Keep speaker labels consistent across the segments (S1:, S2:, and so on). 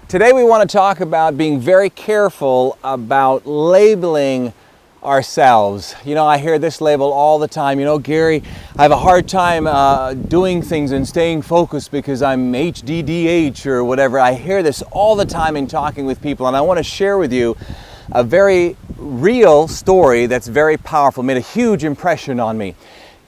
S1: Today we want to talk about being very careful about labeling ourselves. You know, I hear this label all the time. You know, Gary, I have a hard time doing things and staying focused because I'm HDDH or whatever. I hear this all the time in talking with people, and I want to share with you a very real story that's very powerful, made a huge impression on me.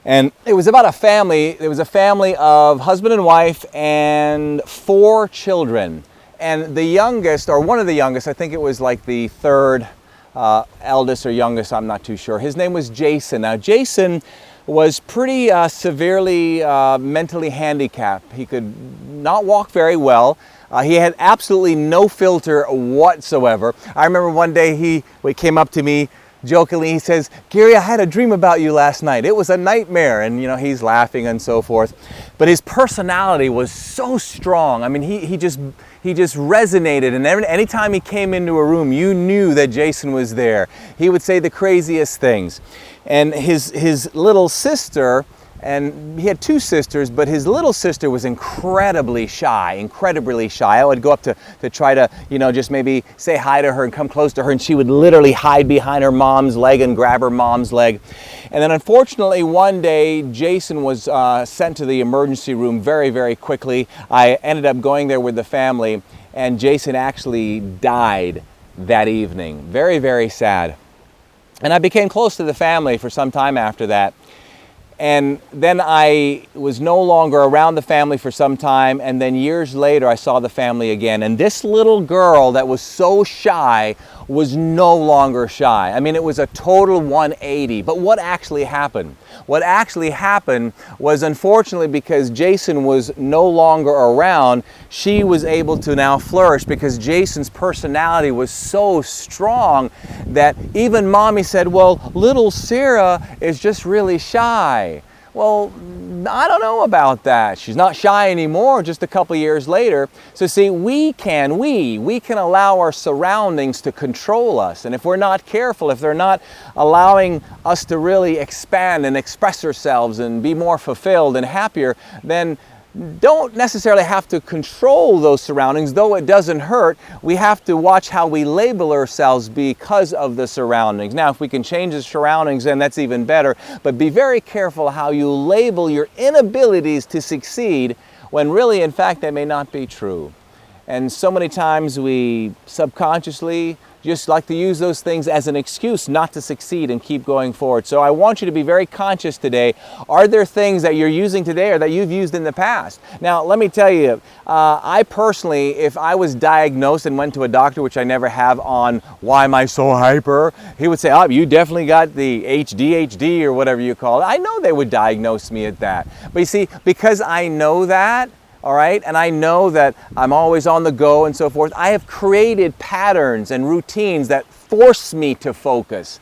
S1: And it was about a family. There was a family of husband and wife and 4 children. And the youngest, or one of the youngest, I think it was like the third eldest or youngest, I'm not too sure. His name was Jason. Now, Jason was pretty severely mentally handicapped. He could not walk very well. He had absolutely no filter whatsoever. I remember one day he came up to me jokingly, he says, "Gary, I had a dream about you last night. It was a nightmare." And you know, he's laughing and so forth. But his personality was so strong. I mean, he just resonated, and anytime he came into a room, you knew that Jason was there. He would say the craziest things. And his little sister, and he had 2 sisters, but his little sister was incredibly shy. I would go up to try to, you know, just maybe say hi to her and come close to her, and she would literally hide behind her mom's leg and grab her mom's leg. And then unfortunately one day, Jason was sent to the emergency room very, very quickly. I ended up going there with the family, and Jason actually died that evening. Very, very sad. And I became close to the family for some time after that. And then I was no longer around the family for some time, and then years later I saw the family again. And this little girl that was so shy was no longer shy. I mean, it was a total 180. But what actually happened? What actually happened was, unfortunately, because Jason was no longer around, she was able to now flourish because Jason's personality was so strong that even mommy said, "Well, little Sarah is just really shy." Well, I don't know about that. She's not shy anymore just a couple years later. So see, we can allow our surroundings to control us. And if we're not careful, if they're not allowing us to really expand and express ourselves and be more fulfilled and happier, then don't necessarily have to control those surroundings, though it doesn't hurt. We have to watch how we label ourselves because of the surroundings. Now, if we can change the surroundings, then that's even better. But be very careful how you label your inabilities to succeed when really, in fact, they may not be true. And so many times we subconsciously just like to use those things as an excuse not to succeed and keep going forward. So I want you to be very conscious today. Are there things that you're using today or that you've used in the past? Now, let me tell you, I personally, if I was diagnosed and went to a doctor, which I never have, on why am I so hyper, he would say, "Oh, you definitely got the HDHD or whatever you call it." I know they would diagnose me at that. But you see, because I know that, all right, and I know that I'm always on the go and so forth, I have created patterns and routines that force me to focus.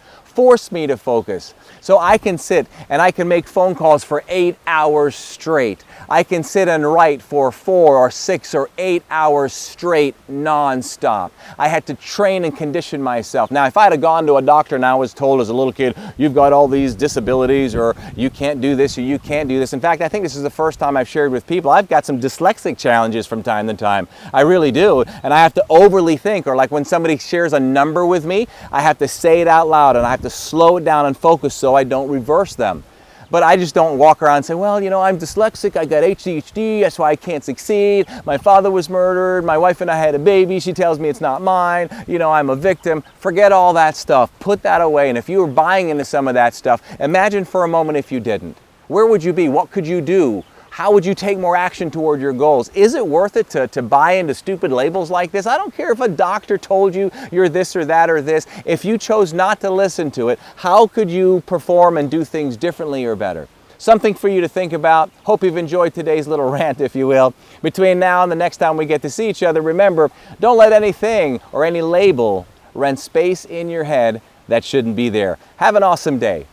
S1: So I can sit and I can make phone calls for 8 hours straight. I can sit and write for 4 or 6 or 8 hours straight, non-stop. I had to train and condition myself. Now, if I had gone to a doctor and I was told as a little kid, "You've got all these disabilities," or "You can't do this," or "You can't do this." In fact, I think this is the first time I've shared with people, I've got some dyslexic challenges from time to time. I really do. And I have to overly think, or like when somebody shares a number with me, I have to say it out loud and I have to slow it down and focus so I don't reverse them. But I just don't walk around and say, "Well, you know, I'm dyslexic, I got ADHD, that's why I can't succeed. My father was murdered, my wife and I had a baby, she tells me it's not mine, you know, I'm a victim." Forget all that stuff. Put that away. And if you were buying into some of that stuff, imagine for a moment if you didn't. Where would you be? What could you do? How would you take more action toward your goals? Is it worth it to buy into stupid labels like this? I don't care if a doctor told you you're this or that or this. If you chose not to listen to it, how could you perform and do things differently or better? Something for you to think about. Hope you've enjoyed today's little rant, if you will. Between now and the next time we get to see each other, remember, don't let anything or any label rent space in your head that shouldn't be there. Have an awesome day.